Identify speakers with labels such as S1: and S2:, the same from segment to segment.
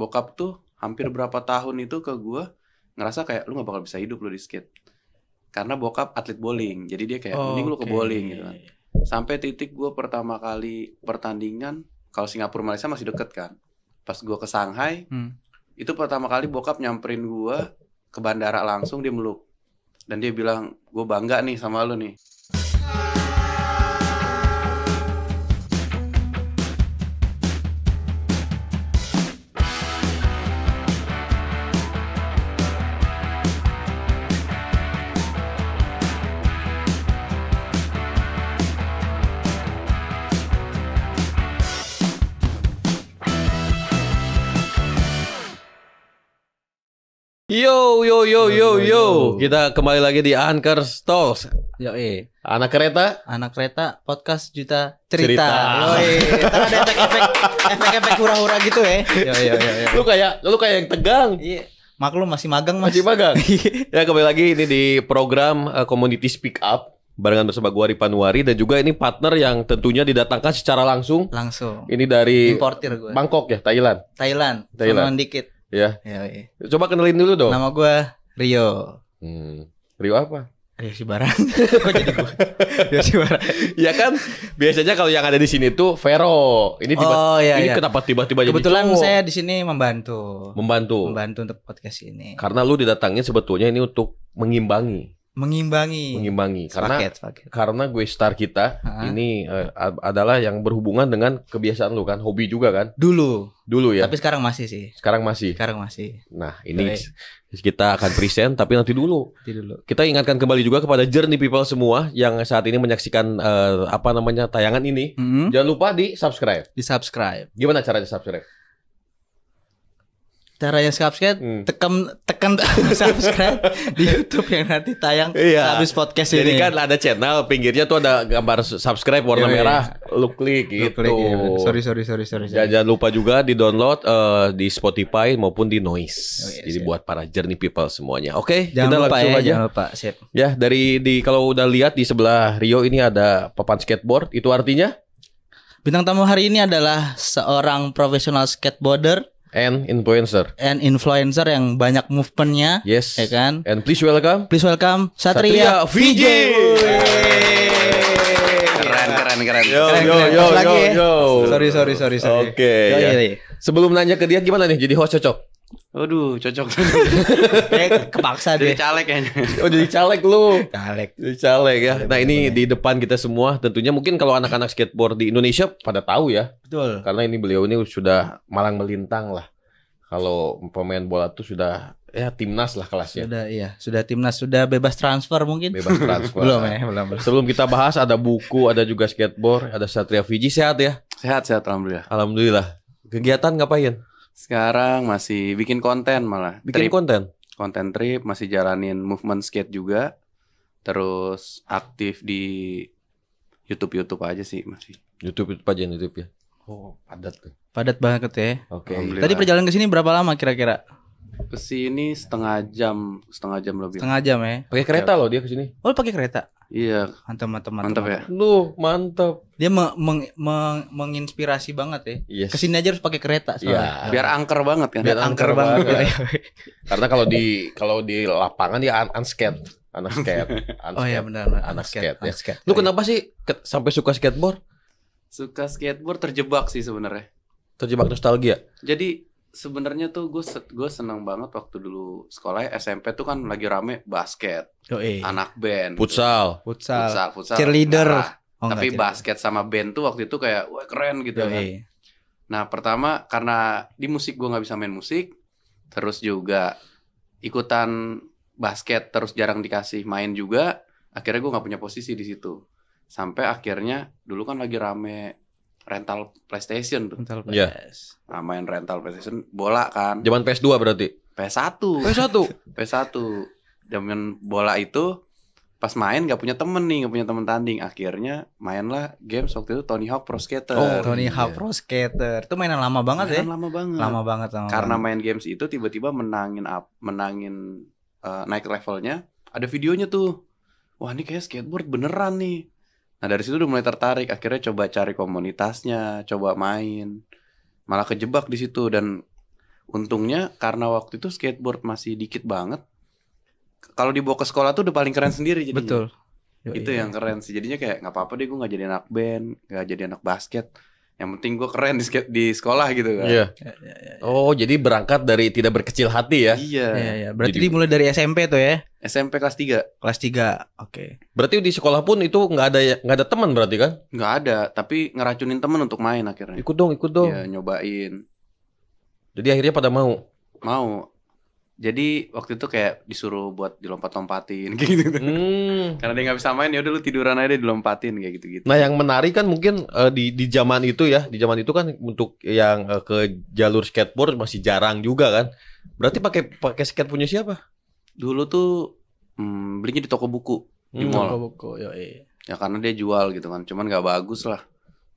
S1: bokap tuh hampir berapa tahun itu ke gue ngerasa kayak lu gak bakal bisa hidup lu di skate. Karena bokap atlet bowling, jadi dia kayak mending lu ke bowling gitu kan. Sampai titik gue pertama kali pertandingan, kalau Singapura Malaysia masih deket kan. Pas gue ke Shanghai, itu pertama kali bokap nyamperin gue ke bandara langsung, dia meluk. Dan dia bilang, gue bangga nih sama lu nih.
S2: Yo. Kita kembali lagi di Anchor Talks. Anak kereta
S3: podcast juta cerita. Ntar ada efek hura-hura gitu ya.
S2: Lu kayak yang tegang.
S3: Iya. Maklum masih magang, Mas.
S2: Masih magang. Ya, kembali lagi ini di program Community Speak Up barengan bersama gua Ripanuari, dan juga ini partner yang tentunya didatangkan secara langsung.
S3: Ini
S2: dari
S3: importir gue.
S2: Bangkok ya, Thailand.
S3: Sonoan dikit.
S2: Ya. Coba kenalin dulu dong.
S3: Nama gue Rio.
S2: Rio apa?
S3: Rio Sibarang. Kok jadi gue? Rio Sibarang.
S2: Ya kan biasanya kalau yang ada di sini tuh Vero. Ini kenapa tiba-tiba jadi
S3: Kebetulan
S2: cowok?
S3: saya di sini membantu untuk podcast ini.
S2: Karena lu didatangin sebetulnya ini untuk mengimbangi.
S3: Paket.
S2: Karena gue star kita ini adalah yang berhubungan dengan kebiasaan lu kan, hobi juga kan? Dulu ya.
S3: Tapi sekarang masih sih.
S2: Sekarang masih. Nah, ini kita akan present tapi nanti dulu. Kita ingatkan kembali juga kepada Journey People semua yang saat ini menyaksikan tayangan ini. Jangan lupa di-subscribe. Gimana caranya subscribe?
S3: Caranya subscribe, tekan subscribe di YouTube yang nanti tayang habis podcast ini.
S2: Jadi kan ada channel, pinggirnya tuh ada gambar subscribe warna merah, lu klik gitu.
S3: Sorry.
S2: Jangan lupa juga di-download di Spotify maupun di Noise. Jadi buat para Journey People semuanya. Oke, kita langsung aja.
S3: Jangan lupa, sip.
S2: Ya, kalau udah lihat di sebelah Rio ini ada papan skateboard, itu artinya
S3: bintang tamu hari ini adalah seorang profesional skateboarder
S2: and influencer
S3: yang banyak movementnya,
S2: yes,
S3: ya kan?
S2: And please welcome
S3: Satria VJ.
S1: Keren.
S3: Yo. Sorry.
S2: Oke. Sebelum nanya ke dia gimana nih jadi host cocok?
S1: Waduh, cocok.
S3: Kepaksa
S1: jadi
S3: deh.
S1: caleg kayaknya.
S2: Oh, jadi caleg lu.
S3: Jadi
S2: caleg ya. Nah, ini di depan kita semua tentunya mungkin kalau anak-anak skateboard di Indonesia pada tahu ya.
S3: Betul.
S2: Karena beliau ini sudah malang melintang lah. Kalau pemain bola tuh sudah timnas lah kelasnya.
S3: Sudah timnas, sudah bebas transfer mungkin. Belum.
S2: Sebelum kita bahas ada buku, ada juga skateboard, ada Satria VJ. Sehat ya?
S1: Sehat alhamdulillah.
S2: Alhamdulillah. Kegiatan ngapain?
S1: Sekarang masih bikin konten malah. Konten trip, masih jalanin movement skate juga. Terus aktif di YouTube aja sih masih.
S2: YouTube ya. Oh, padat tuh.
S3: Padat banget ya.
S2: Oke.
S3: Tadi perjalanan ke sini berapa lama kira-kira?
S1: Kesini setengah jam lebih.
S3: Setengah jam ya.
S2: Pakai kereta loh dia kesini.
S3: Oh, pakai kereta.
S1: Iya.
S3: Mantap
S1: ya.
S2: Mantap.
S3: Dia menginspirasi banget ya.
S2: Yes.
S3: Kesini aja harus pakai kereta soalnya.
S1: Biar angker banget kan.
S2: Angker banget. Karena kalau di lapangan dia anak skate.
S3: Oh iya benar.
S2: Anak skate. Lu kenapa sih sampai suka skateboard?
S1: Suka skateboard terjebak sih sebenarnya.
S2: Terjebak nostalgia.
S1: Jadi sebenarnya tuh gue seneng banget waktu dulu sekolah SMP tuh kan lagi rame basket, anak band,
S2: futsal,
S3: cheerleader.
S1: Tapi basket sama band tuh waktu itu kayak wah keren gitu kan. Nah pertama karena di musik gue nggak bisa main musik, terus juga ikutan basket terus jarang dikasih main juga, akhirnya gue nggak punya posisi di situ. Sampai akhirnya dulu kan lagi rame rental PlayStation tuh. Nah, main rental PlayStation bola kan.
S2: Zaman PS2 berarti.
S1: PS1. Zaman bola itu pas main gak punya temen tanding. Akhirnya mainlah games waktu itu Tony Hawk Pro Skater.
S3: Tony Hawk Pro Skater. Itu mainan lama banget ya. Lama banget.
S1: Karena main games itu tiba-tiba menangin naik levelnya. Ada videonya tuh. Wah, ini kayak skateboard beneran nih. Nah dari situ udah mulai tertarik, akhirnya coba cari komunitasnya, coba main, malah kejebak di situ dan untungnya karena waktu itu skateboard masih dikit banget. Kalau dibawa ke sekolah tuh udah paling keren sendiri jadinya.
S3: Betul.
S1: Itu yang keren sih. Jadinya kayak nggak apa-apa deh gue nggak jadi anak band, nggak jadi anak basket. Yang penting gue keren di sekolah gitu kan.
S2: Iya. Oh, jadi berangkat dari tidak berkecil hati ya?
S1: Iya.
S3: Berarti dimulai dari SMP tuh ya?
S1: SMP kelas 3.
S3: Kelas 3. Oke.
S2: Berarti di sekolah pun itu nggak ada teman berarti kan?
S1: Nggak ada, tapi ngeracunin temen untuk main akhirnya.
S2: Ikut dong.
S1: Iya, nyobain.
S2: Jadi akhirnya pada mau.
S1: Jadi waktu itu kayak disuruh buat dilompat-lompatin kayak gitu. Karena dia nggak bisa main, ya udah lu tiduran aja dilompatin kayak gitu.
S2: Nah, yang menarik kan mungkin di zaman itu ya, di zaman itu kan untuk yang ke jalur skateboard masih jarang juga kan. Berarti pakai skate punya siapa?
S1: Dulu tuh belinya di toko buku di mall.
S3: Toko buku,
S1: ya karena dia jual gitu kan, cuman nggak bagus lah.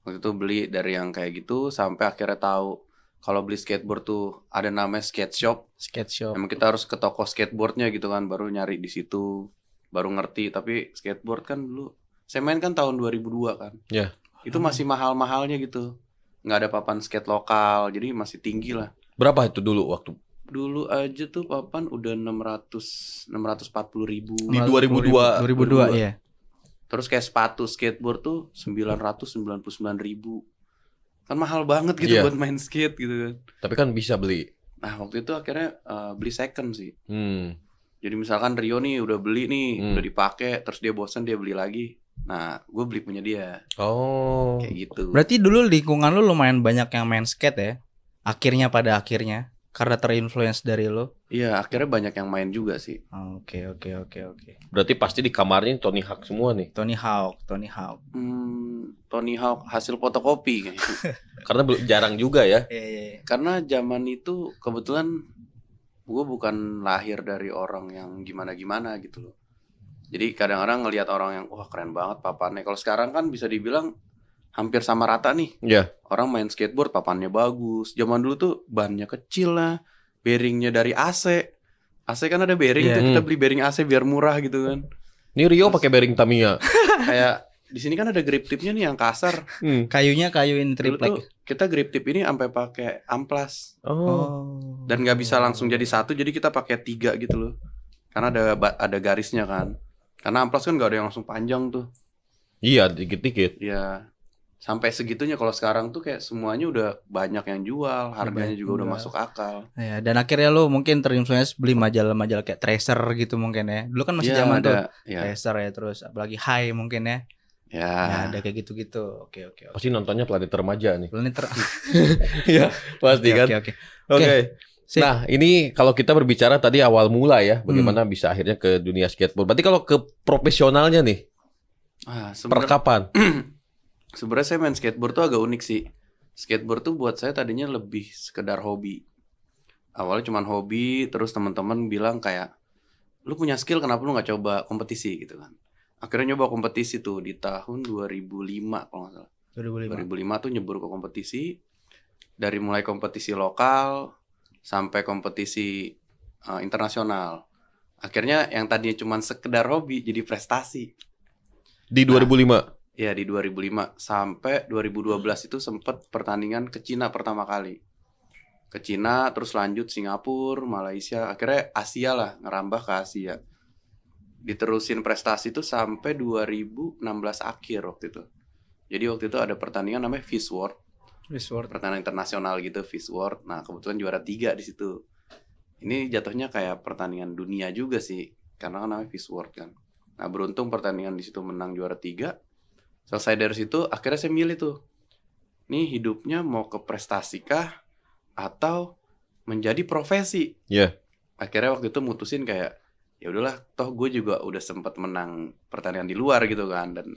S1: Waktu itu beli dari yang kayak gitu sampai akhirnya tahu kalau beli skateboard tuh ada namanya skate shop. Emang kita harus ke toko skateboardnya gitu kan, baru nyari di situ, baru ngerti. Tapi skateboard kan dulu saya main kan tahun 2002 kan.
S2: Iya.
S1: Itu masih mahal-mahalnya gitu. Nggak ada papan skate lokal, jadi masih tinggi lah.
S2: Berapa itu dulu waktu?
S1: Dulu aja tuh papan udah 640 ribu.
S2: Di 2002
S3: iya.
S1: Terus kayak sepatu skateboard tuh 999 ribu. Kan mahal banget gitu buat main skate gitu kan.
S2: Tapi kan bisa beli.
S1: Nah waktu itu akhirnya beli second sih. Jadi misalkan Rio nih udah beli nih, udah dipakai, terus dia bosan dia beli lagi. Nah gue beli punya dia.
S2: Oh.
S1: Kayak gitu.
S3: Berarti dulu lingkungan lu lumayan banyak yang main skate ya? Pada akhirnya karena terinfluence dari lo.
S1: Iya, akhirnya banyak yang main juga sih.
S3: Oke.
S2: Berarti pasti di kamarnya Tony Hawk semua nih.
S3: Tony Hawk.
S1: Tony Hawk hasil fotokopi kayaknya.
S2: Karena jarang juga ya.
S3: Iya.
S1: Karena zaman itu kebetulan gue bukan lahir dari orang yang gimana-gimana gitu loh. Jadi kadang-kadang ngelihat orang yang wah keren banget papannya. Kalau sekarang kan bisa dibilang hampir sama rata nih.
S2: Iya.
S1: Orang main skateboard papannya bagus. Zaman dulu tuh bannya kecil lah, bearingnya dari AC. AC kan ada bearing tuh, kita beli bearing AC biar murah gitu kan.
S2: Ini Rio pakai bearing Tamiya.
S1: Kayak di sini kan ada grip tipnya nih yang kasar.
S3: Kayunya kayu in triplek.
S1: Kita grip tip ini sampai pakai amplas.
S2: Oh.
S1: Dan nggak bisa langsung jadi satu, jadi kita pakai 3 gitu loh. Karena ada garisnya kan. Karena amplas kan nggak ada yang langsung panjang tuh.
S2: Iya, dikit-dikit.
S1: Iya. Sampai segitunya. Kalau sekarang tuh kayak semuanya udah banyak yang jual, harganya juga udah masuk akal.
S3: Ya, dan akhirnya lo mungkin terinfluence beli majalah-majalah kayak Tracer gitu mungkin ya. Dulu kan masih zaman tuh Tracer ya, terus apalagi High mungkin ya. Ya, ada kayak gitu-gitu. Oke.
S2: Pasti nontonnya Planet Remaja nih.
S3: Iya,
S2: pasti kan. Oke. Nah, ini kalau kita berbicara tadi awal mula ya, bagaimana bisa akhirnya ke dunia skateboard. Berarti kalau ke profesionalnya nih, per kapan?
S1: Sebenarnya saya main skateboard tuh agak unik sih. Skateboard tuh buat saya tadinya lebih sekedar hobi. Awalnya cuma hobi, terus teman-teman bilang kayak, lu punya skill kenapa lu nggak coba kompetisi gitu kan. Akhirnya nyoba kompetisi tuh di tahun 2005 kalau nggak salah. 2005 tuh nyebur ke kompetisi. Dari mulai kompetisi lokal sampai kompetisi internasional. Akhirnya yang tadinya cuma sekedar hobi jadi prestasi.
S2: Di 2005?
S1: Ya di 2005 sampai 2012 itu sempat pertandingan ke Cina pertama kali. Ke Cina terus lanjut Singapura, Malaysia, akhirnya Asia lah, ngerambah ke Asia. Diterusin prestasi itu sampai 2016 akhir waktu itu. Jadi waktu itu ada pertandingan namanya Fish World. Pertandingan internasional gitu, Fish World. Nah, kebetulan juara 3 di situ. Ini jatuhnya kayak pertandingan dunia juga sih, karena kan namanya Fish World kan. Nah, beruntung pertandingan di situ menang juara 3. Selesai dari situ, akhirnya saya milih tuh. Nih hidupnya mau ke prestasi kah atau menjadi profesi?
S2: Iya.
S1: Akhirnya waktu itu mutusin kayak ya udahlah, toh gue juga udah sempat menang pertandingan di luar gitu kan, dan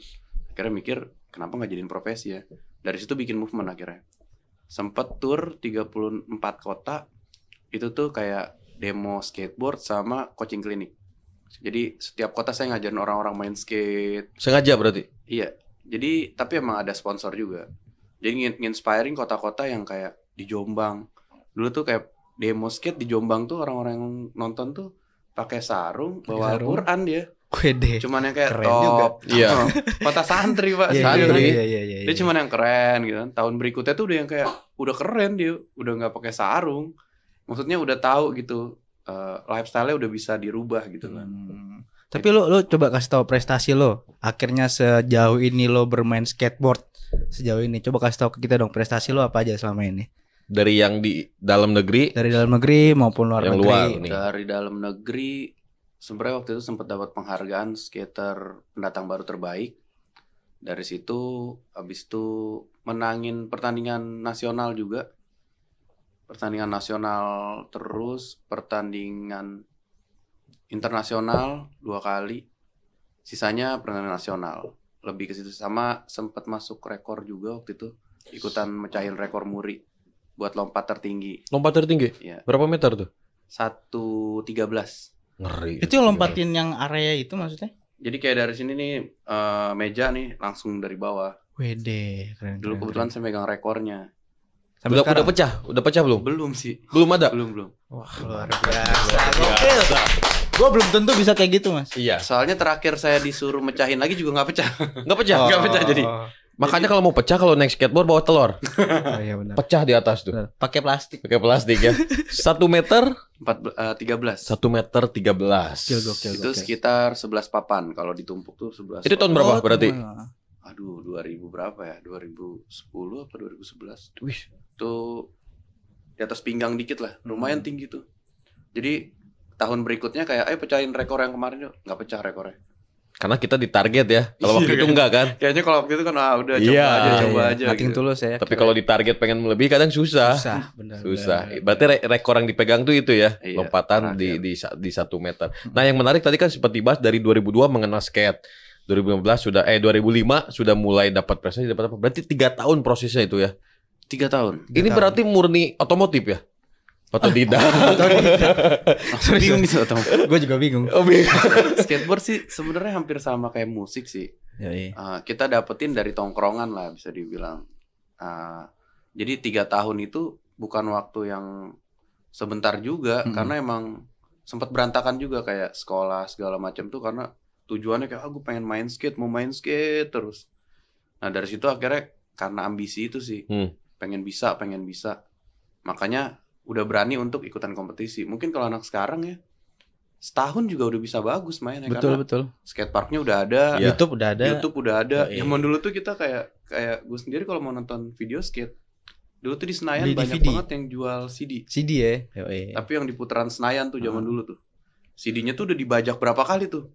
S1: akhirnya mikir kenapa nggak jadiin profesi ya. Dari situ bikin movement akhirnya. Sempet tour 34 kota. Itu tuh kayak demo skateboard sama coaching klinik. Jadi setiap kota saya ngajarin orang-orang main skate.
S2: Sengaja berarti?
S1: Iya. Jadi tapi emang ada sponsor juga. Jadi nginspiring kota-kota yang kayak di Jombang. Dulu tuh kayak demo skate di Jombang tuh orang-orang yang nonton tuh pakai sarung, bawa Al-Quran dia.
S3: Wede.
S1: Cuman yang kayak
S3: keren
S1: top.
S2: Iya.
S1: Kota santri, Pak.
S2: Santri.
S3: Iya.
S1: Dia cuman yang keren gitu kan. Tahun berikutnya tuh udah yang kayak udah keren dia, udah enggak pakai sarung. Maksudnya udah tahu gitu, lifestyle-nya udah bisa dirubah gitu kan.
S3: Tapi lo coba kasih tahu prestasi lo. Akhirnya sejauh ini lo bermain skateboard sejauh ini. Coba kasih tahu ke kita dong prestasi lo apa aja selama ini.
S2: Dari yang di dalam negeri,
S3: maupun luar
S2: yang
S3: negeri.
S1: Dari dalam negeri, sebenarnya waktu itu sempat dapat penghargaan skater pendatang baru terbaik. Dari situ, habis itu menangin pertandingan nasional juga. Pertandingan nasional terus, pertandingan internasional 2 kali. Sisanya pertandingan nasional. Lebih ke situ, sama sempat masuk rekor juga waktu itu. Ikutan mecahin rekor muri buat lompat tertinggi.
S2: Lompat tertinggi?
S1: Ya.
S2: Berapa meter tuh?
S1: 1.13.
S2: Ngeri.
S3: Itu lompatin yang area itu maksudnya?
S1: Jadi kayak dari sini nih meja nih langsung dari bawah.
S3: Wede, keren.
S1: Dulu kebetulan saya megang rekornya.
S2: Udah pecah? Udah pecah belum?
S1: Belum sih.
S2: Belum ada?
S1: Belum.
S3: Wah, luar biasa. Gue belum tentu bisa kayak gitu, Mas.
S2: Iya.
S1: Soalnya terakhir saya disuruh mecahin lagi juga nggak pecah.
S2: Nggak pecah?
S1: Nggak pecah jadi.
S2: Makanya kalau mau pecah, kalau naik skateboard bawa telur.
S3: Oh, iya benar.
S2: Pecah di atas tuh.
S3: Pakai plastik.
S2: Pakai plastik ya. 1 meter
S1: 13.
S2: 1 meter 13.
S3: Gokil.
S1: Itu sekitar 11 papan kalau ditumpuk tuh 11.
S2: Itu tahun berapa berarti?
S1: Aduh, 2000 berapa ya? 2010 apa 2011?
S2: Wih.
S1: Itu di atas pinggang dikit lah. Lumayan tinggi tuh. Jadi tahun berikutnya kayak pecahin rekor yang kemarin yuk. Nggak pecah rekornya.
S2: Karena kita ditarget ya. Kalau waktu itu enggak kan?
S1: Kayaknya kalau waktu itu kan udah coba aja.
S3: Nating
S1: gitu.
S3: tulus ya.
S2: Tapi kalau ditarget pengen lebih kadang susah.
S3: Benar.
S2: Berarti rekor yang dipegang tuh itu ya,
S1: Iya,
S2: lompatan di 1 meter. Nah, yang menarik tadi kan sempat dibahas dari 2002 mengenal skate. 2005 sudah mulai dapat prestasi, dapat apa? Berarti 3 tahun prosesnya itu ya.
S1: 3 tahun.
S2: Ini berarti murni otomotif ya? Otodidak.
S1: Bingung gitu atau?
S3: Gue juga bingung.
S2: Oh, bingung.
S1: Skateboard sih sebenarnya hampir sama kayak musik sih. Kita dapetin dari tongkrongan lah bisa dibilang. Jadi 3 tahun itu bukan waktu yang sebentar juga, karena emang sempat berantakan juga kayak sekolah segala macam tuh, karena tujuannya kayak gue pengen main skate, mau main skate terus. Nah dari situ akhirnya karena ambisi itu sih, pengen bisa. Makanya udah berani untuk ikutan kompetisi. Mungkin kalau anak sekarang ya setahun juga udah bisa bagus mainnya.
S3: Betul.
S1: Skateparknya udah ada,
S3: YouTube udah ada.
S1: Zaman dulu tuh kita kayak gue sendiri kalau mau nonton video skate, dulu tuh di Senayan banyak
S3: DVD.
S1: banget yang jual CD
S3: ya.
S1: Tapi yang di putaran Senayan tuh zaman dulu tuh CD-nya tuh udah dibajak berapa kali tuh.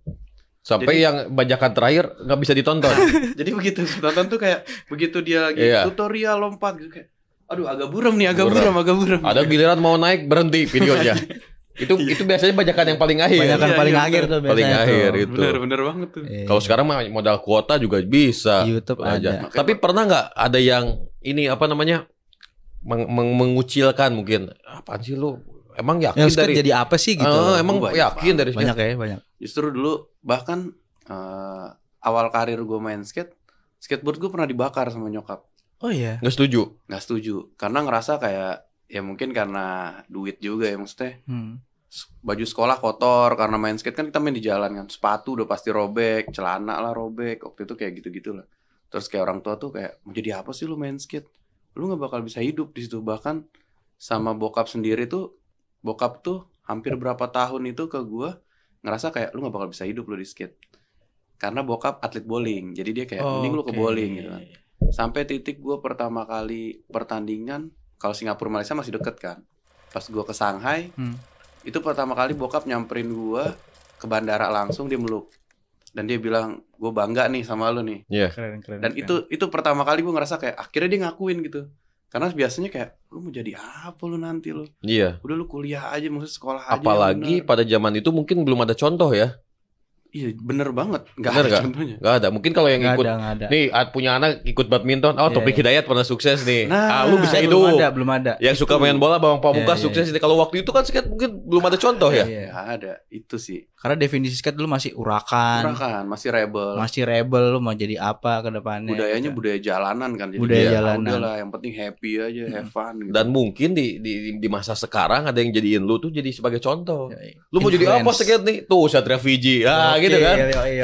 S2: Sampai yang bajakan terakhir nggak bisa ditonton.
S1: Jadi begitu tonton tuh kayak begitu dia lagi tutorial lompat gitu kayak, aduh agak buram.
S2: Ada giliran mau naik berhenti videonya. Itu biasanya bajakan yang paling akhir.
S3: Paling akhir tuh biasanya.
S2: Paling akhir itu.
S1: Bener banget tuh.
S2: Kalau sekarang mah modal kuota juga bisa.
S3: YouTube
S2: aja. Tapi pernah nggak ada yang ini apa namanya mengucilkan mungkin? Apaan sih lu? Emang yakin
S3: yang dari jadi apa sih gitu?
S2: Emang yakin dari
S3: banyak.
S1: Justru dulu bahkan awal karir gue main skateboard gue pernah dibakar sama nyokap.
S3: Oh iya.
S2: Nggak setuju
S1: karena ngerasa kayak ya mungkin karena duit juga ya, maksudnya baju sekolah kotor karena main skate kan, kita main di jalan kan, sepatu udah pasti robek, celana lah robek, waktu itu kayak gitu lah. Terus kayak orang tua tuh kayak, mau jadi apa sih lu main skate, lu nggak bakal bisa hidup di situ. Bahkan sama bokap sendiri tuh, bokap tuh hampir berapa tahun itu ke gue ngerasa kayak lu nggak bakal bisa hidup lu di skate, karena bokap atlet bowling, jadi dia kayak mending lu ke bowling gitu kan. Sampai titik gue pertama kali pertandingan, kalau Singapura Malaysia masih deket kan, pas gue ke Shanghai itu pertama kali bokap nyamperin gue ke bandara langsung, dia meluk dan dia bilang, gue bangga nih sama lu nih.
S3: Keren.
S1: Dan itu pertama kali gue ngerasa kayak akhirnya dia ngakuin gitu. Karena biasanya kayak, lu mau jadi apa lu nanti lu?
S2: Iya.
S1: Udah lu kuliah aja, maksudnya sekolah aja.
S2: Apalagi pada zaman itu mungkin belum ada contoh ya.
S1: Iya bener banget. Gak ada contohnya.
S2: Gak ada. Mungkin kalau yang ikut
S3: ada.
S2: nih punya anak ikut badminton, Topik Hidayat pernah sukses nih. Lu bisa itu.
S3: Belum ada.
S2: Yang suka main bola Bawang Pamungkas sukses ini. Kalau waktu itu kan skate mungkin belum ada contoh ya.
S1: Gak ada. Itu sih.
S3: Karena definisi skate dulu masih urakan,
S1: masih rebel.
S3: Lu mau jadi apa ke depannya?
S1: Budayanya budaya jalanan kan. Jadi
S3: budaya jalanan.
S1: Udahlah, yang penting happy aja, have fun gitu.
S2: Dan mungkin di masa sekarang ada yang jadiin lu tuh jadi sebagai contoh. Lu mau jadi apa skate nih? Tuh Satria Fiji. gitu kan.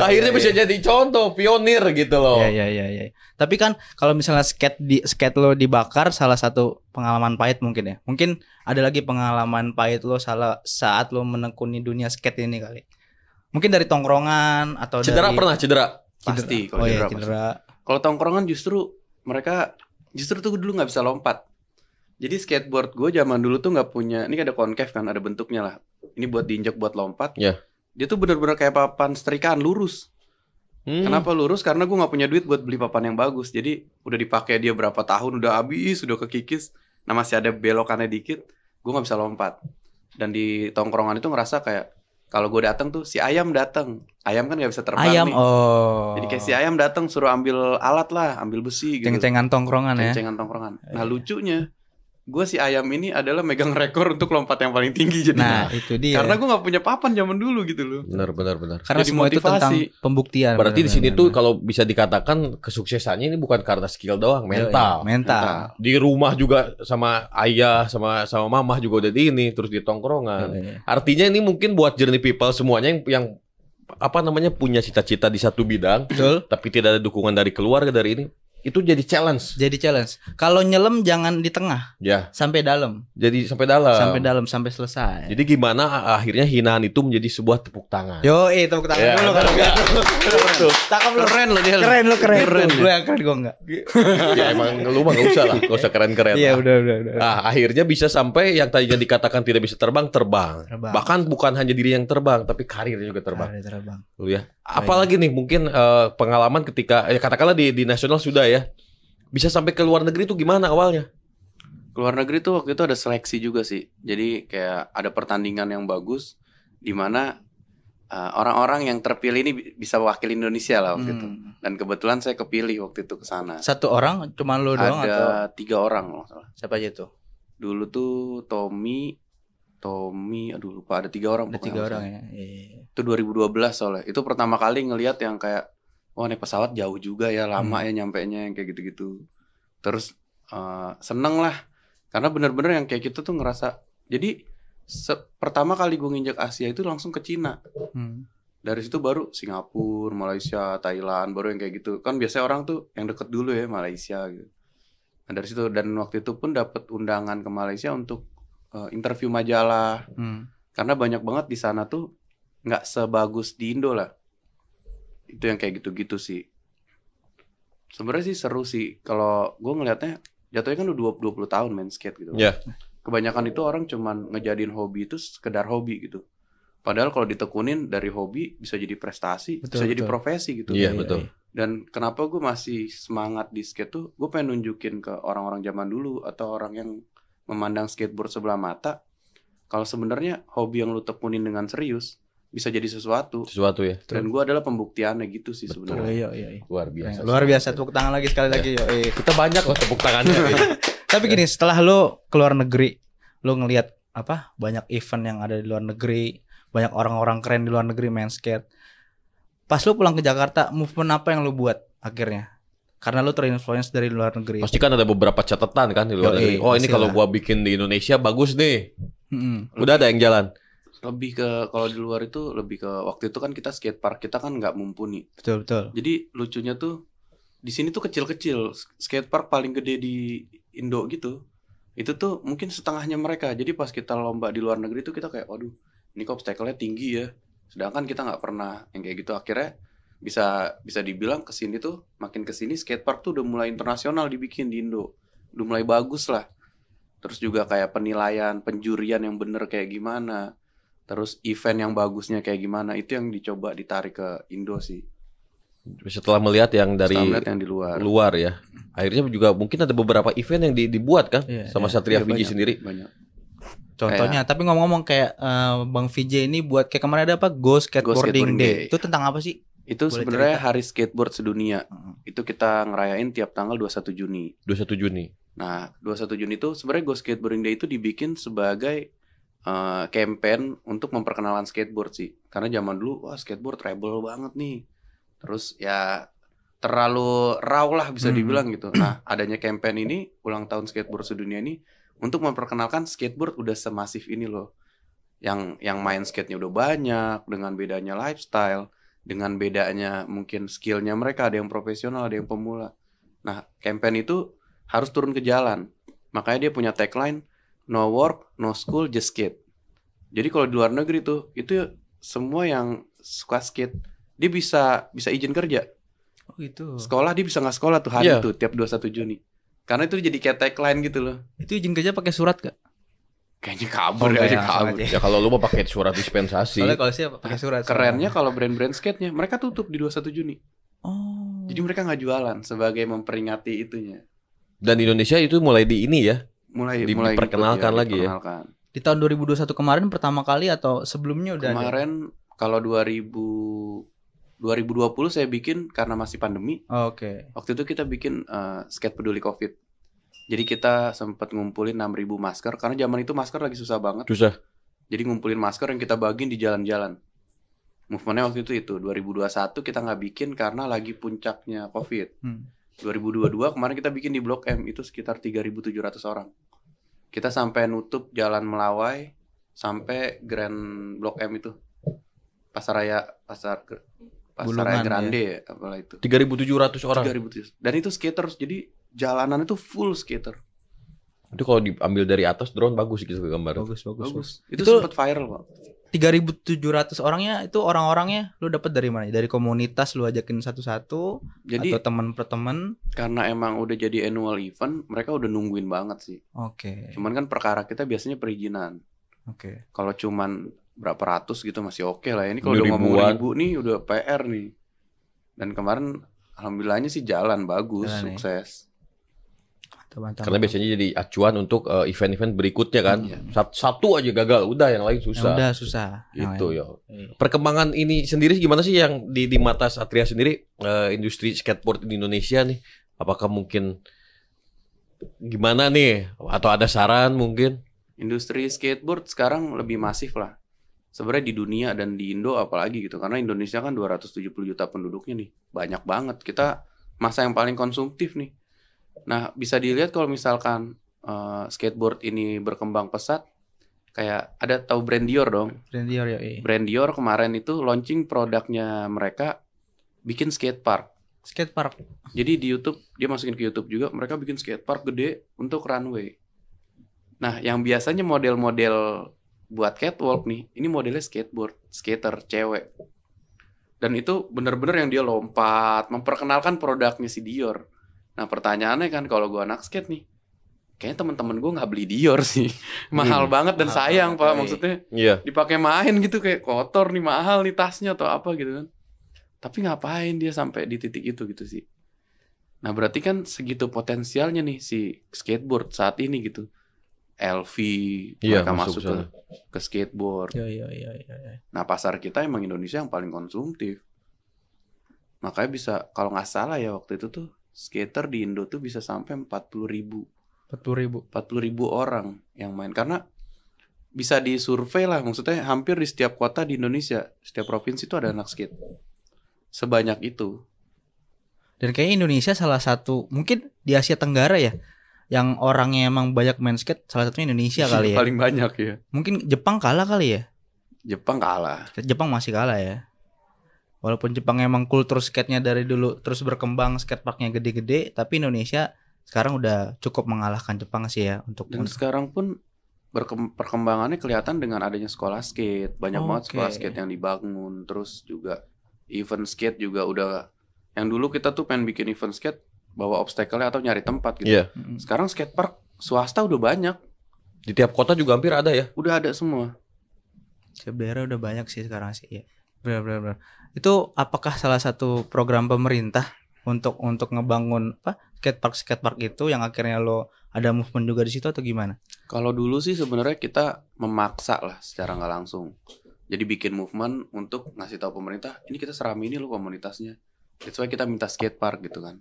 S2: Akhirnya bisa jadi contoh pionir gitu loh.
S3: Iya. Tapi kan kalau misalnya skate lo dibakar, salah satu pengalaman pahit mungkin ya. Mungkin ada lagi pengalaman pahit lo saat lo menekuni dunia skate ini kali. Mungkin dari tongkrongan atau
S2: cedera
S3: dari...
S2: pernah cedera?
S1: Pasti kalau cedera. Kalau tongkrongan justru tuh dulu nggak bisa lompat. Jadi skateboard gue zaman dulu tuh nggak punya, ini ada concave kan, ada bentuknya lah. Ini buat diinjak buat lompat.
S2: Yeah.
S1: Dia tuh benar-benar kayak papan setrikaan lurus. Kenapa lurus? Karena gue nggak punya duit buat beli papan yang bagus. Jadi udah dipakai dia berapa tahun, udah habis, udah kekikis. Nah masih ada belokannya dikit, gue nggak bisa lompat. Dan di tongkrongan itu ngerasa kayak kalau gue datang tuh si ayam datang. Ayam kan nggak bisa terbang nih. Jadi kayak si ayam datang suruh ambil alat lah, ambil besi gitu.
S3: Ceng-cengan tongkrongan ya.
S1: Ceng-cengan tongkrongan. Nah lucunya, gue si ayam ini adalah megang rekor untuk lompat yang paling tinggi jadinya.
S3: Nah itu dia.
S1: Karena gue nggak punya papan zaman dulu gitu loh.
S2: Benar.
S3: Karena jadi semua motivasi. Itu tentang pembuktian.
S2: Berarti di sini tuh kalau bisa dikatakan kesuksesannya ini bukan karena skill doang, mental.
S3: Mental.
S2: Di rumah juga sama ayah, sama mamah juga udah ini, terus di tongkrongan. Artinya ini mungkin buat journey people semuanya yang punya cita-cita di satu bidang,
S3: betul,
S2: tapi tidak ada dukungan dari keluarga dari ini. Itu jadi challenge.
S3: Kalau nyelam jangan di tengah.
S2: Ya.
S3: Sampai dalam.
S2: Jadi sampai dalam
S3: sampai selesai.
S2: Jadi gimana akhirnya hinaan itu menjadi sebuah tepuk tangan.
S3: Tepuk tangan dulu kalau gitu. Cakep lu. Keren lu dia. Keren. Lu yang keren gua enggak.
S2: Ya emang lu mah enggak usah lah, enggak usah keren-keren.
S3: Iya, udah.
S2: Nah, akhirnya bisa sampai yang tadinya dikatakan tidak bisa terbang. Bahkan bukan hanya diri yang terbang, tapi karirnya juga terbang. Lu ya. Apalagi nih mungkin pengalaman ketika katakanlah di nasional sudah ya, bisa sampai ke luar negeri itu gimana awalnya?
S1: Ke luar negeri tuh waktu itu ada seleksi juga sih. Jadi kayak ada pertandingan yang bagus di mana orang-orang yang terpilih ini bisa wakil Indonesia lah waktu itu. Dan kebetulan saya kepilih waktu itu ke sana.
S3: Satu orang cuma lu doang
S1: atau? Ada 3 orang loh.
S3: Siapa aja tuh?
S1: Dulu tuh Tommy, aduh lupa, ada 3 orang.
S3: Ada 3 orang ya.
S1: Itu 2012 soalnya. Itu pertama kali ngelihat yang kayak wah naik pesawat jauh juga ya, lama ya nyampenya yang kayak gitu-gitu. Terus seneng lah. Karena bener-bener yang kayak gitu tuh ngerasa. Jadi pertama kali gue nginjak Asia itu langsung ke Cina. Dari situ baru Singapura, Malaysia, Thailand, baru yang kayak gitu. Kan biasanya orang tuh yang deket dulu ya Malaysia gitu. Nah dari situ, dan waktu itu pun dapat undangan ke Malaysia untuk interview majalah. Karena banyak banget di sana tuh nggak sebagus di Indo lah. Itu yang kayak gitu-gitu sih. Sebenarnya sih seru sih. Kalau gue ngelihatnya jatuhnya kan udah 20 tahun main skate gitu.
S2: Yeah.
S1: Kebanyakan itu orang cuman ngejadiin hobi itu sekedar hobi gitu. Padahal kalau ditekunin dari hobi bisa jadi prestasi, bisa jadi profesi gitu.
S2: Iya, betul.
S1: Dan kenapa gue masih semangat di skate tuh, gue pengen nunjukin ke orang-orang zaman dulu atau orang yang memandang skateboard sebelah mata, kalau sebenarnya hobi yang lu tekunin dengan serius bisa jadi sesuatu
S2: ya.
S1: Dan gue adalah pembuktiannya gitu sih sebenarnya.
S3: Iya.
S2: Luar biasa.
S3: Tepuk tangan lagi sekali lagi.
S2: Kita banyak loh tepuk tangannya.
S3: Tapi gini, setelah lo keluar negeri, lo ngelihat banyak event yang ada di luar negeri, banyak orang-orang keren di luar negeri main skate. Pas lo pulang ke Jakarta, movement apa yang lo buat akhirnya? Karena lo terinfluence dari luar negeri.
S2: Pasti kan ada beberapa catatan kan di luar negeri. Oh ini kalau gua bikin di Indonesia bagus nih. Udah ada yang jalan.
S1: Lebih ke kalau di luar itu lebih ke waktu itu kan kita skatepark kita kan nggak mumpuni.
S3: Betul.
S1: Jadi lucunya tuh di sini tuh kecil-kecil. Skatepark paling gede di Indo gitu. Itu tuh mungkin setengahnya mereka. Jadi pas kita lomba di luar negeri tuh kita kayak waduh, ini kok obstacle-nya tinggi ya. Sedangkan kita nggak pernah yang kayak gitu. Akhirnya bisa dibilang kesini tuh makin kesini skatepark tuh udah mulai internasional dibikin di Indo. Udah mulai bagus lah. Terus juga kayak penilaian, penjurian yang bener kayak gimana. Terus event yang bagusnya kayak gimana, itu yang dicoba ditarik ke Indo sih.
S2: Setelah melihat yang dari
S1: yang di
S2: luar ya. Akhirnya juga mungkin ada beberapa event yang dibuat kan sama Satria Fiji sendiri.
S1: Banyak.
S3: Contohnya, tapi ngomong-ngomong kayak Bang VJ ini buat kayak kemarin ada Go Skateboarding Day. Itu tentang apa sih?
S1: Itu sebenarnya hari skateboard sedunia. Itu kita ngerayain tiap tanggal 21 Juni.
S2: 21 Juni.
S1: Nah, 21 Juni itu sebenarnya Go Skateboarding Day itu dibikin sebagai campaign untuk memperkenalkan skateboard sih. Karena zaman dulu skateboard rebel banget nih. Terus ya terlalu raw lah bisa dibilang gitu. Nah, adanya campaign ini, ulang tahun skateboard sedunia ini untuk memperkenalkan skateboard udah semasif ini loh. Yang main skate-nya udah banyak dengan bedanya lifestyle. dengan bedanya mungkin skillnya mereka, ada yang profesional, ada yang pemula. Nah, campaign itu harus turun ke jalan. Makanya dia punya tagline no work, no school, just skate. Jadi kalau di luar negeri tuh itu semua yang suka skate dia bisa izin kerja.
S3: Oh gitu.
S1: Sekolah dia bisa nggak sekolah tuh hari tuh tiap 21 Juni. Karena itu jadi kayak tagline gitu loh.
S3: Itu izin kerja pakai surat gak?
S1: Kayaknya kabur aja kabur.
S2: Ya kalau lu mau pakai surat dispensasi.
S3: Soalnya kalau sih pakai surat.
S1: Kerennya kalau brand-brand skate-nya mereka tutup di 21 Juni.
S3: Oh.
S1: Jadi mereka nggak jualan sebagai memperingati itunya.
S2: Dan Indonesia itu mulai di ini ya.
S1: Mulai
S2: diperkenalkan lagi ya.
S3: Di tahun 2021 kemarin pertama kali atau sebelumnya udah
S1: kemarin ada? Kalau 2020 saya bikin karena masih pandemi.
S3: Oke.
S1: Waktu itu kita bikin skate peduli COVID. Jadi kita sempat ngumpulin 6.000 masker karena zaman itu masker lagi susah banget.
S2: Susah.
S1: Jadi ngumpulin masker yang kita bagiin di jalan-jalan. Movementnya waktu itu 2021 kita nggak bikin karena lagi puncaknya COVID. 2022 kemarin kita bikin di Blok M itu sekitar 3.700 orang. Kita sampai nutup Jalan Melawai sampai Grand Blok M itu. Pasar Raya Grande ya, apalah itu.
S2: 3.700 orang.
S1: 3.700. Dan itu skaters, jadi jalanan itu full skater.
S2: Itu kalau diambil dari atas drone bagus gitu gambar.
S3: Bagus.
S1: Itu sempat viral, Pak.
S3: 3.700 orangnya itu orang-orangnya lu dapat dari mana? Dari komunitas lu ajakin satu-satu jadi, atau teman per teman?
S1: Karena emang udah jadi annual event, mereka udah nungguin banget sih.
S3: Oke.
S1: Cuman kan perkara kita biasanya perizinan.
S3: Oke.
S1: Kalau cuman berapa ratus gitu masih oke lah. Ini kalau udah ngomong ribu nih udah PR nih. Dan kemarin alhamdulillahnya sih jalan bagus, sukses.
S2: Mantap. Karena biasanya jadi acuan untuk event-event berikutnya kan. Satu aja gagal, udah yang lain susah.
S3: Udah susah.
S2: Itu ya. Perkembangan ini sendiri gimana sih yang di mata Satria sendiri industri skateboard di Indonesia nih? Apakah mungkin gimana nih? Atau ada saran mungkin?
S1: Industri skateboard sekarang lebih masif lah. Sebenarnya di dunia dan di Indo apalagi gitu. Karena Indonesia kan 270 juta penduduknya nih. Banyak banget. Kita masa yang paling konsumtif nih. Nah, bisa dilihat kalau misalkan skateboard ini berkembang pesat, kayak ada tahu brand Dior dong?
S3: Brand Dior ya.
S1: Brand Dior kemarin itu launching produknya mereka bikin skatepark.
S3: Skatepark.
S1: Jadi di YouTube dia masukin ke YouTube juga mereka bikin skatepark gede untuk runway. Nah, yang biasanya model-model buat catwalk nih, ini modelnya skateboard, skater cewek. Dan itu benar-benar yang dia lompat, memperkenalkan produknya si Dior. Nah pertanyaannya kan kalau gue anak skate nih, kayaknya teman-teman gue nggak beli Dior sih, mahal banget dan sayang Pak, maksudnya dipakai main gitu kayak kotor nih, mahal nih tasnya atau apa gitu kan. Tapi ngapain dia sampai di titik itu gitu sih. Nah berarti kan segitu potensialnya nih si skateboard saat ini gitu. LV mereka masuk ke skateboard.
S3: Iya.
S1: Nah pasar kita emang Indonesia yang paling konsumtif. Makanya bisa kalau nggak salah ya waktu itu tuh skater di Indo tuh bisa sampai 40.000 orang yang main. Karena bisa disurvei lah, maksudnya hampir di setiap kota di Indonesia, setiap provinsi itu ada anak skate. Sebanyak itu.
S3: Dan kayaknya Indonesia salah satu, mungkin di Asia Tenggara ya, yang orangnya emang banyak main skate, salah satunya Indonesia kali ya.
S1: Paling banyak ya.
S3: Mungkin Jepang kalah kali ya.
S1: Jepang masih kalah ya. Walaupun Jepang emang kultur skate-nya dari dulu terus berkembang, skateparknya gede-gede, tapi Indonesia sekarang udah cukup mengalahkan Jepang sih ya untuk. Dan sekarang pun perkembangannya kelihatan dengan adanya sekolah skate, banyak banget sekolah skate yang dibangun, terus juga event skate juga udah. Yang dulu kita tuh pengen bikin event skate bawa obstacle-nya atau nyari tempat gitu. Sekarang skatepark swasta udah banyak.
S2: Di tiap kota juga hampir ada ya.
S1: Udah ada semua.
S3: Sebenarnya udah banyak sih sekarang sih ya. Benar. Itu apakah salah satu program pemerintah untuk ngebangun skatepark itu yang akhirnya lo ada movement juga di situ atau gimana?
S1: Kalau dulu sih sebenarnya kita memaksa lah secara nggak langsung. Jadi bikin movement untuk ngasih tahu pemerintah, ini kita serami ini lo komunitasnya. That's why kita minta skatepark gitu kan.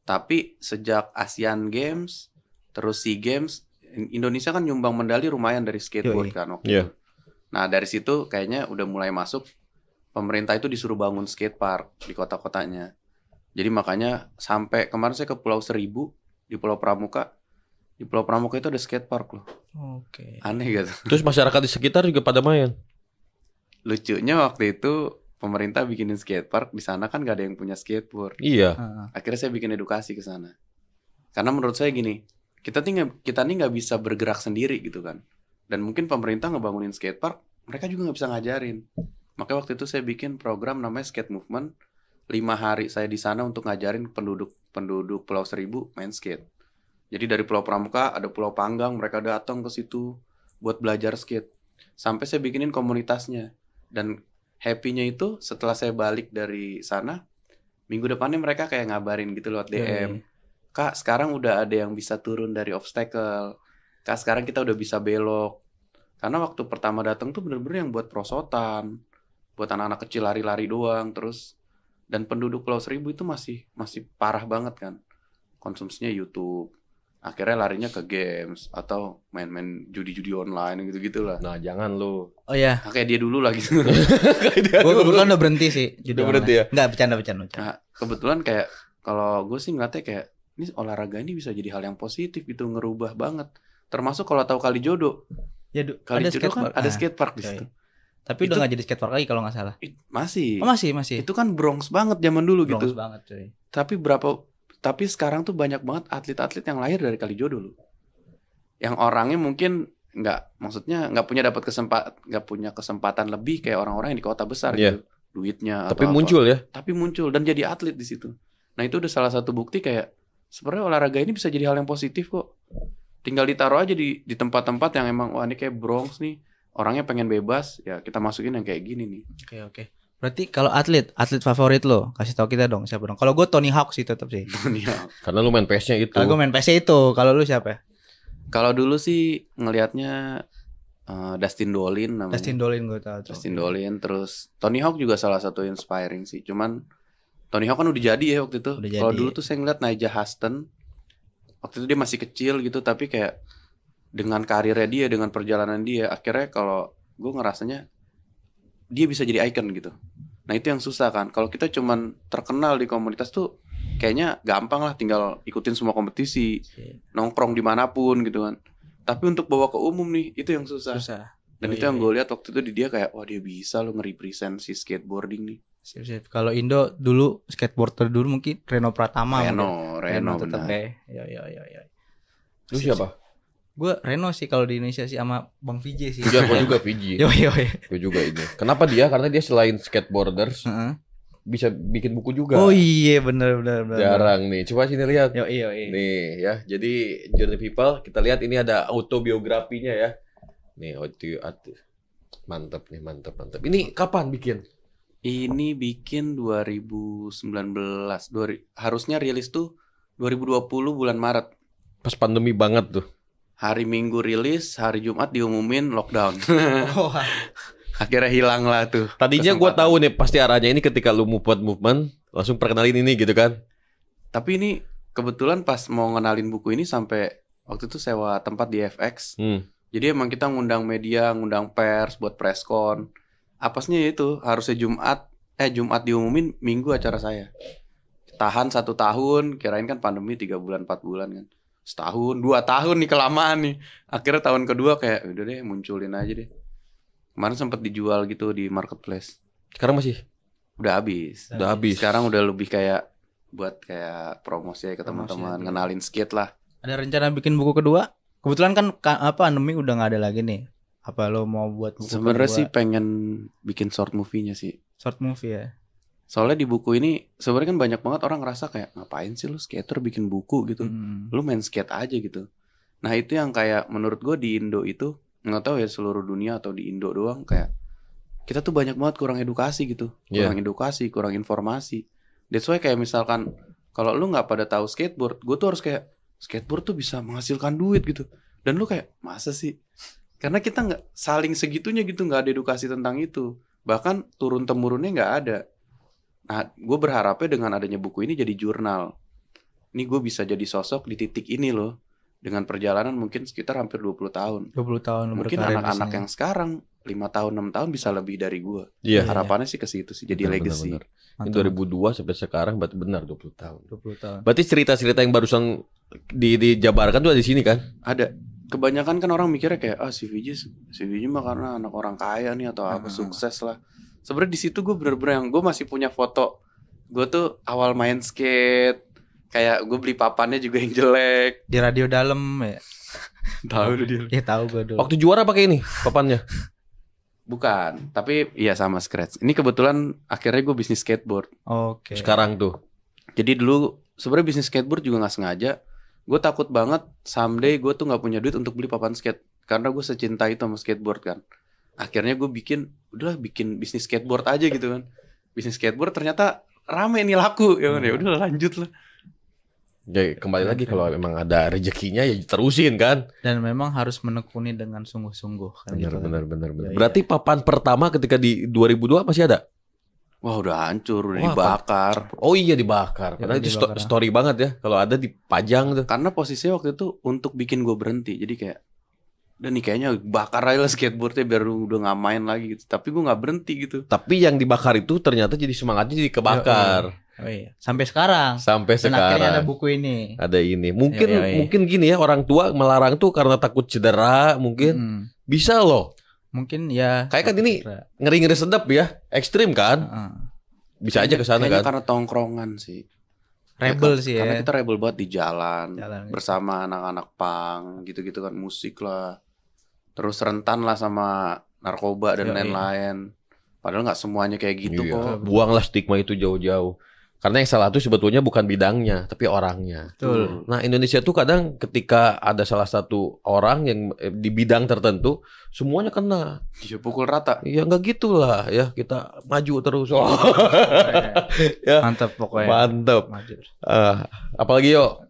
S1: Tapi sejak Asian Games, terus SEA Games, Indonesia kan nyumbang medali lumayan dari skateboard kan waktu itu. Nah dari situ kayaknya udah mulai masuk. Pemerintah itu disuruh bangun skatepark di kota-kotanya. Jadi makanya sampai kemarin saya ke Pulau Seribu di Pulau Pramuka. Di Pulau Pramuka itu ada skatepark loh.
S3: Oke.
S1: Aneh gitu.
S2: Terus masyarakat di sekitar juga pada main.
S1: Lucunya waktu itu pemerintah bikinin skatepark di sana kan gak ada yang punya skateboard.
S2: Iya.
S1: Akhirnya saya bikin edukasi ke sana. Karena menurut saya gini, kita nih nggak bisa bergerak sendiri gitu kan. Dan mungkin pemerintah ngebangunin skatepark, mereka juga nggak bisa ngajarin. Makanya waktu itu saya bikin program namanya Skate Movement. 5 hari saya di sana untuk ngajarin penduduk Pulau Seribu main skate. Jadi dari Pulau Pramuka ada Pulau Panggang, mereka datang ke situ buat belajar skate. Sampai saya bikinin komunitasnya. Dan happy-nya itu setelah saya balik dari sana, minggu depannya mereka kayak ngabarin gitu lewat DM. Kak, sekarang udah ada yang bisa turun dari obstacle. Kak, sekarang kita udah bisa belok. Karena waktu pertama datang tuh bener-bener yang buat prosotan, buat anak-anak kecil lari-lari doang. Terus dan penduduk Pulau Seribu itu masih parah banget kan. Konsumsinya YouTube. Akhirnya larinya ke games atau main-main judi-judi online gitu-gitu lah.
S2: Nah, jangan lu.
S3: Oh iya.
S1: Kayak dia dulu lah gitu.
S3: Gue kebetulan udah berhenti sih.
S2: Udah berhenti ya?
S3: Enggak, bercanda.
S1: Nah, kebetulan kayak kalau gue sih ngeliatnya kayak ini olahraga ini bisa jadi hal yang positif gitu, ngerubah banget. Termasuk kalau tahu Kalijodo.
S3: Ya,
S1: Kalijodo kan ada skatepark di situ.
S3: Tapi udah nggak jadi skatepark lagi kalau nggak salah.
S1: Masih.
S3: Oh, masih.
S1: Itu kan Bronx banget zaman dulu
S3: Bronx
S1: gitu.
S3: Banget, coy.
S1: Tapi sekarang tuh banyak banget atlet-atlet yang lahir dari Kalijodo loh. Yang orangnya mungkin nggak punya kesempatan lebih kayak orang-orang yang di kota besar gitu. Duitnya
S2: tapi muncul ya.
S1: Tapi muncul dan jadi atlet di situ. Nah, itu udah salah satu bukti kayak sebenarnya olahraga ini bisa jadi hal yang positif kok. Tinggal ditaruh aja di tempat-tempat yang emang wah ini kayak Bronx nih. Orangnya pengen bebas, ya kita masukin yang kayak gini nih.
S3: Oke. Berarti kalau atlet favorit lo, kasih tahu kita dong siapa dong. Kalau gue Tony Hawk sih tetap sih.
S1: Tony Hawk.
S2: Karena lu main PS-nya itu.
S3: Kalau gue main PS itu, kalau lu siapa?
S1: Kalau dulu sih ngelihatnya Dustin Dolin namanya.
S3: Dustin Dolin gue tahu.
S1: Dustin Dolin, terus Tony Hawk juga salah satu inspiring sih. Cuman Tony Hawk kan udah jadi ya waktu itu. Kalau dulu tuh saya ngeliat Nyjah Huston. Waktu itu dia masih kecil gitu, tapi kayak dengan karirnya dia, dengan perjalanan dia, akhirnya kalau gue ngerasanya dia bisa jadi icon gitu. Nah itu yang susah kan. Kalau kita cuman terkenal di komunitas tuh kayaknya gampang lah, tinggal ikutin semua kompetisi, nongkrong dimanapun gitu kan. Tapi untuk bawa ke umum nih itu yang susah. Dan itu yang gue lihat waktu itu di dia kayak wah dia bisa lo nge-represent si skateboarding nih.
S3: Siap. Kalau Indo dulu skateboarder dulu mungkin Reno Pratama.
S1: Reno
S3: tetap
S1: benar.
S3: Ya.
S2: Lu siapa?
S3: Gue Reno sih kalau di Indonesia sih sama Bang VJ sih.
S2: Gue juga VJ.
S3: Yo.
S2: Gue juga ini. Kenapa dia? Karena dia selain skateboarders bisa bikin buku juga.
S3: Oh iya benar.
S2: Jarang nih. Coba sini lihat.
S3: Yo.
S2: Nih ya. Jadi Journey People kita lihat ini ada autobiografinya ya. Nih mantap. Ini kapan bikin?
S1: Ini bikin 2019. Harusnya rilis tuh 2020 bulan Maret.
S2: Pas pandemi banget tuh.
S1: Hari Minggu rilis, hari Jumat diumumin lockdown. Akhirnya hilang lah tuh.
S2: Tadinya gue tahu nih pasti arahnya ini ketika lu movement langsung perkenalin ini gitu kan.
S1: Tapi ini kebetulan pas mau ngenalin buku ini sampai waktu itu sewa tempat di FX. Jadi emang kita ngundang media, ngundang pers buat preskon. Apesnya itu harusnya Jumat diumumin, Minggu acara saya. Tahan 1 tahun, kirain kan pandemi 3 bulan 4 bulan kan. Setahun, 2 tahun nih kelamaan nih. Akhirnya tahun kedua kayak udah deh munculin aja deh. Kemarin sempat dijual gitu di marketplace.
S2: Sekarang masih?
S1: Udah habis. Sekarang udah lebih kayak buat kayak promosi ke teman-teman, ngenalin skate lah.
S3: Ada rencana bikin buku kedua? Kebetulan kan pandemi udah nggak ada lagi nih. Apa lo mau buat buku
S1: sebenarnya
S3: kedua?
S1: Sih pengen bikin short movie-nya sih.
S3: Short movie ya.
S1: Soalnya di buku ini sebenarnya kan banyak banget orang ngerasa kayak ngapain sih lu skater bikin buku gitu. Lu main skate aja gitu. Nah itu yang kayak menurut gue di Indo itu, nggak tahu ya seluruh dunia atau di Indo doang, kayak kita tuh banyak banget kurang edukasi gitu. Kurang edukasi, kurang informasi. That's why kayak misalkan kalau lu nggak pada tahu skateboard, gue tuh harus kayak skateboard tuh bisa menghasilkan duit gitu. Dan lu kayak masa sih? Karena kita nggak saling segitunya gitu, nggak ada edukasi tentang itu. Bahkan turun temurunnya nggak ada. Nah, gue berharapnya dengan adanya buku ini jadi jurnal. Ini gue bisa jadi sosok di titik ini loh. Dengan perjalanan mungkin sekitar hampir 20 tahun.
S3: 20 tahun.
S1: Mungkin anak-anak yang sekarang 5 tahun, 6 tahun bisa lebih dari gue. Harapannya sih ke situ sih, jadi legacy.
S2: Ini 2002 sampai sekarang berarti benar 20 tahun.
S3: 20 tahun.
S2: Berarti cerita-cerita yang barusan dijabarkan tuh ada di sini kan?
S1: Ada. Kebanyakan kan orang mikirnya kayak si VJ mah karena anak orang kaya nih atau apa sukses lah. sebenarnya di situ gue bener-bener yang gue masih punya foto gue tuh awal main skate, kayak gue beli papannya juga yang jelek
S3: di radio dalam ya.
S1: Tahu dia.
S3: Ya tahu gue dulu.
S2: Waktu juara pakai ini papannya?
S1: Bukan, tapi iya sama scratch. Ini kebetulan akhirnya gue bisnis skateboard.
S3: Oke.
S2: Sekarang tuh.
S1: Jadi dulu sebenarnya bisnis skateboard juga nggak sengaja. Gue takut banget someday gue tuh nggak punya duit untuk beli papan skate, karena gue secinta itu sama skateboard kan. Akhirnya gue bikin bisnis skateboard aja gitu kan. Bisnis skateboard ternyata rame nih, laku ya kan. Ya udah lanjut lah.
S2: Ya kembali lagi kalau memang ada rezekinya ya terusin kan.
S3: Dan memang harus menekuni dengan sungguh-sungguh kan.
S2: Benar. Berarti papan pertama ketika di 2002 masih ada?
S1: Wah udah hancur, udah dibakar.
S2: Oh iya dibakar. Karena itu story banget ya. Kalau ada dipajang tuh.
S1: Karena posisinya waktu itu untuk bikin gue berhenti. Jadi kayak udah nih kayaknya bakar aja lah skateboardnya biar udah gak main lagi gitu. Tapi gue gak berhenti gitu.
S2: Tapi yang dibakar itu ternyata jadi semangatnya jadi kebakar.
S3: Oh iya. Sampai sekarang. Dan akhirnya ada buku ini.
S2: Ada ini. Mungkin gini ya, orang tua melarang tuh karena takut cedera mungkin. Bisa loh.
S3: Mungkin ya.
S2: Kayak kan ini ngeri-ngeri sedap ya. Ekstrim kan. Bisa aja ke sana kan.
S1: Karena tongkrongan sih.
S3: Rebel sih ya.
S1: Karena kita rebel banget di jalan bersama anak-anak punk gitu-gitu kan, musik lah. Terus rentan lah sama narkoba dan lain-lain. Padahal gak semuanya kayak gitu kok.
S2: Buanglah stigma itu jauh-jauh. Karena yang salah itu sebetulnya bukan bidangnya, tapi orangnya.
S3: Betul.
S2: Nah Indonesia tuh kadang ketika ada salah satu orang yang di bidang tertentu, semuanya kena.
S1: Iya, pukul rata.
S2: Ya nggak gitulah ya, kita maju terus. Ya.
S3: Mantap pokoknya.
S2: Mantap. Apalagi yo?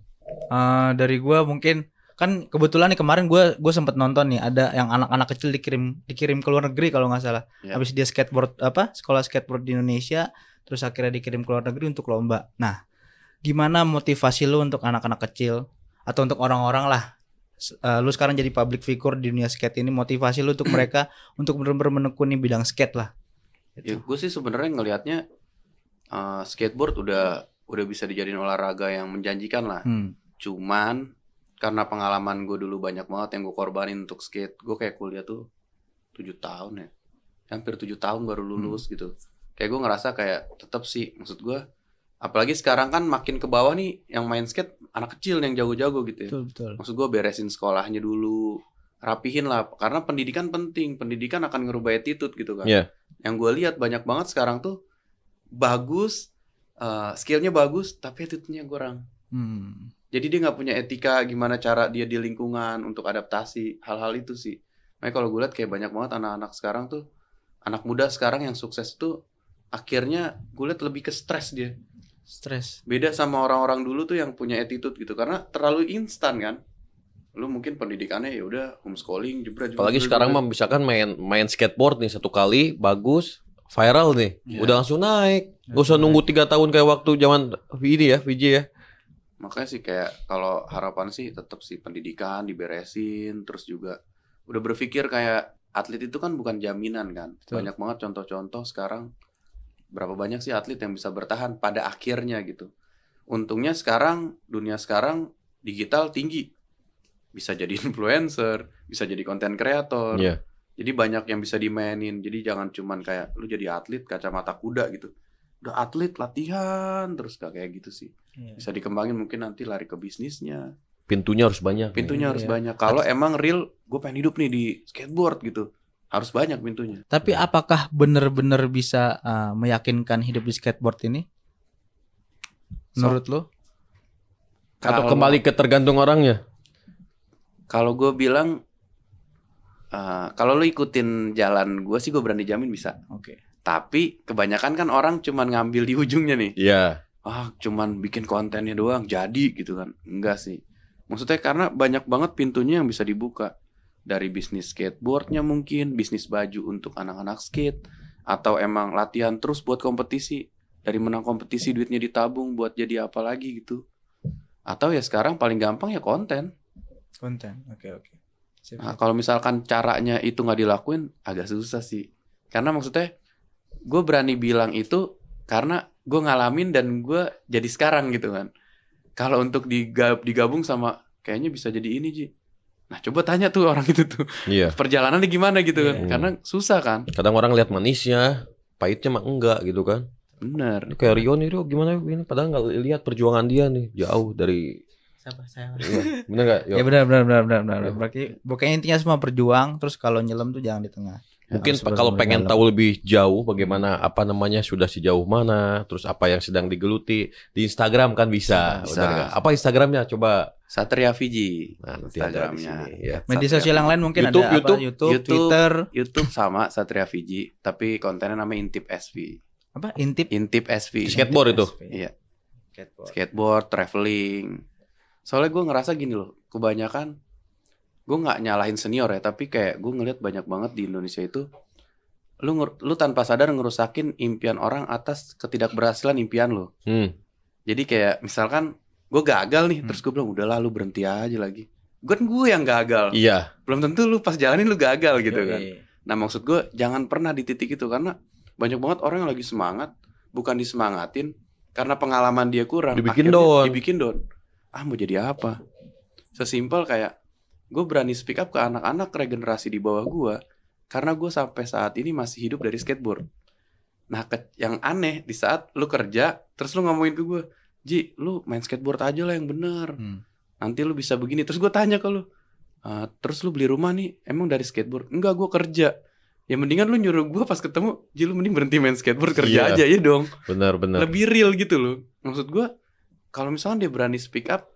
S3: Dari gue mungkin kan kebetulan nih kemarin gue sempat nonton nih, ada yang anak-anak kecil dikirim ke luar negeri kalau nggak salah. Habis dia sekolah skateboard di Indonesia. Terus akhirnya dikirim ke luar negeri untuk lomba. Nah, gimana motivasi lu untuk anak-anak kecil atau untuk orang-orang lah? Lu sekarang jadi public figure di dunia skate ini, motivasi lu untuk mereka untuk benar-benar menekuni bidang skate lah.
S1: Gitu. Ya, gue sih sebenarnya ngelihatnya skateboard udah bisa dijadiin olahraga yang menjanjikan lah. Cuman karena pengalaman gue dulu banyak banget yang gue korbanin untuk skate. Gue kayak kuliah tuh 7 tahun ya. Hampir 7 tahun baru lulus gitu. Kayak gue ngerasa kayak tetap sih, maksud gue apalagi sekarang kan makin ke bawah nih yang main skate anak kecil yang jago-jago gitu ya.
S3: Betul.
S1: Maksud gue beresin sekolahnya dulu, rapihin lah, karena pendidikan penting. Pendidikan akan ngerubah attitude gitu kan. Yang gue lihat banyak banget sekarang tuh bagus, skillnya bagus tapi attitude-nya kurang. Jadi dia nggak punya etika gimana cara dia di lingkungan untuk adaptasi hal-hal itu sih. Makanya kalau gue lihat kayak banyak banget anak-anak sekarang tuh, anak muda sekarang yang sukses tuh akhirnya gue liat lebih ke stres dia. Beda sama orang-orang dulu tuh yang punya attitude gitu. Karena terlalu instan kan. Lu mungkin pendidikannya ya udah homeschooling jebret.
S2: Apalagi sekarang mah misalkan main skateboard nih 1 kali bagus, viral nih. Udah langsung naik. Gak usah nunggu 3 tahun kayak waktu zaman ini ya, VJ ya.
S1: Makanya sih kayak kalau harapan sih tetap sih pendidikan diberesin. Terus juga udah berpikir kayak atlet itu kan bukan jaminan kan. Banyak banget contoh-contoh sekarang. Berapa banyak sih atlet yang bisa bertahan pada akhirnya gitu. Untungnya sekarang, dunia sekarang digital tinggi. Bisa jadi influencer, bisa jadi content creator. Jadi banyak yang bisa dimainin. Jadi jangan cuman kayak lu jadi atlet kacamata kuda gitu. Udah atlet latihan terus kayak gitu sih. Bisa dikembangin mungkin nanti lari ke bisnisnya.
S2: Pintunya harus banyak.
S1: Harus banyak. Kalau emang real gue pengen hidup nih di skateboard gitu. Harus banyak pintunya.
S3: Tapi apakah benar-benar bisa meyakinkan hidup di skateboard ini? Menurut lo?
S2: Atau kembali ke tergantung orangnya?
S1: Kalau gue bilang, kalau lo ikutin jalan gue sih gue berani jamin bisa. Tapi kebanyakan kan orang cuman ngambil di ujungnya nih. Cuman bikin kontennya doang jadi gitu kan. Enggak sih. Maksudnya karena banyak banget pintunya yang bisa dibuka. Dari bisnis skateboardnya mungkin, bisnis baju untuk anak-anak skate, atau emang latihan terus buat kompetisi. Dari menang kompetisi duitnya ditabung buat jadi apa lagi gitu. Atau ya sekarang paling gampang ya konten.
S3: Oke.
S1: Nah, kalau misalkan caranya itu gak dilakuin agak susah sih. Karena maksudnya gue berani bilang itu karena gue ngalamin dan gue jadi sekarang gitu kan. Kalau untuk digabung sama kayaknya bisa jadi ini Ji. Nah coba tanya tuh orang itu tuh perjalanannya gimana gitu kan. Karena susah kan.
S2: Kadang orang lihat manisnya, pahitnya mah enggak gitu kan.
S1: Bener.
S2: Kayak Rio nih, Rio gimana ini padahal nggak lihat perjuangan dia nih jauh dari
S3: Siapa saya?
S2: Iya, bener gak?
S3: Ya benar. Berarti pokoknya intinya semua berjuang, terus kalau nyelam tuh jangan di tengah.
S2: Mungkin kalau pengen tahu lebih jauh bagaimana apa namanya sudah sejauh mana, terus apa yang sedang digeluti di Instagram kan bisa.
S1: Bisa.
S2: Apa Instagramnya coba?
S1: Satria Fiji.
S2: Nah,
S1: Instagramnya.
S2: Ya.
S3: Media sosial yang lain mungkin
S2: YouTube,
S3: ada apa? YouTube, Twitter.
S1: YouTube sama Satria Fiji, tapi kontennya namanya Intip SV.
S3: Apa? Intip
S1: SV.
S2: Skateboard itu.
S1: Iya. Skateboard, traveling. Soalnya gue ngerasa gini loh, kebanyakan gue nggak nyalahin senior ya, tapi kayak gue ngeliat banyak banget di Indonesia itu lu tanpa sadar ngerusakin impian orang atas ketidakberhasilan impian lo. Jadi kayak misalkan gue gagal nih, terus gue bilang udahlah lu berhenti aja lagi. Gue yang gagal.
S2: Iya.
S1: Belum tentu lu pas jalanin lu gagal gitu kan. Nah maksud gue jangan pernah di titik itu, karena banyak banget orang yang lagi semangat bukan disemangatin karena pengalaman dia kurang,
S2: dibikin
S1: down. Mau jadi apa? Sesimpel kayak gue berani speak up ke anak-anak regenerasi di bawah gue karena gue sampai saat ini masih hidup dari skateboard. Nah yang aneh di saat lu kerja terus lu ngomongin ke gue, Ji lu main skateboard aja lah yang bener, nanti lu bisa begini. Terus gue tanya ke lu, terus lu beli rumah nih emang dari skateboard? Enggak, gue kerja. Ya mendingan lu nyuruh gue pas ketemu, Ji lu mending berhenti main skateboard, kerja aja ya dong.
S2: Benar.
S1: Lebih real gitu loh. Maksud gue kalau misalnya dia berani speak up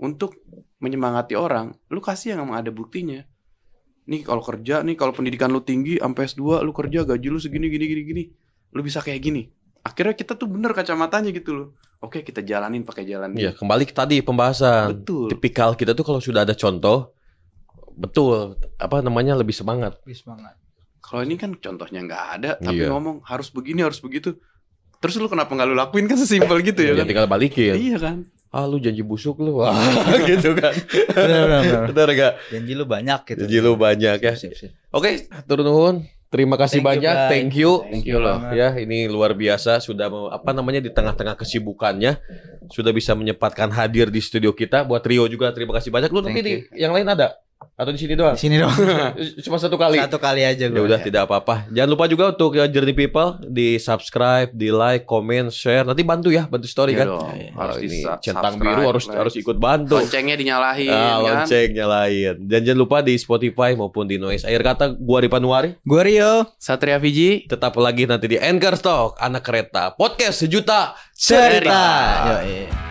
S1: untuk menyemangati orang, lu kasih yang emang ada buktinya. Nih kalau kerja nih, kalau pendidikan lu tinggi sampai S2, lu kerja gaji lu segini gini. Lu bisa kayak gini. Akhirnya kita tuh bener kacamatanya gitu loh. Oke, kita jalanin pakai jalan.
S2: Iya, kembali ke tadi pembahasan.
S1: Betul.
S2: Tipikal kita tuh kalau sudah ada contoh, betul, lebih semangat.
S1: Kalau ini kan contohnya nggak ada, tapi ngomong harus begini, harus begitu. Terus lu kenapa nggak lu lakuin, kan sesimpel gitu ya kan?
S2: Tinggal balikin.
S1: Iya kan?
S2: Lu janji busuk lu. Wah, gitu kan.
S3: Benar
S2: gak?
S3: Janji lu banyak gitu.
S2: Janji lu banyak ya. Oke, turun nuhun. Terima kasih banyak. Thank you loh. Ya, ini luar biasa sudah di tengah-tengah kesibukannya sudah bisa menyempatkan hadir di studio kita. Buat Rio juga terima kasih banyak. Lu nanti yang lain ada? Atau di sini doang?
S3: Di sini doang.
S2: Cuma satu kali.
S3: Satu kali aja gue.
S2: Ya udah, tidak apa-apa. Jangan lupa juga untuk Journey People di subscribe, di like, comment, share. Nanti bantu story kan.
S1: Harus
S2: ini centang biru harus ikut bantu.
S1: Loncengnya dinyalain kan.
S2: Lonceng nyalain. Dan jangan lupa di Spotify maupun di Noise. Akhir kata, gua Ripanuari,
S3: gua Rio,
S1: Satria Fiji.
S2: Tetap lagi nanti di Anchor Talk, anak kereta podcast sejuta
S3: cerita. Yo.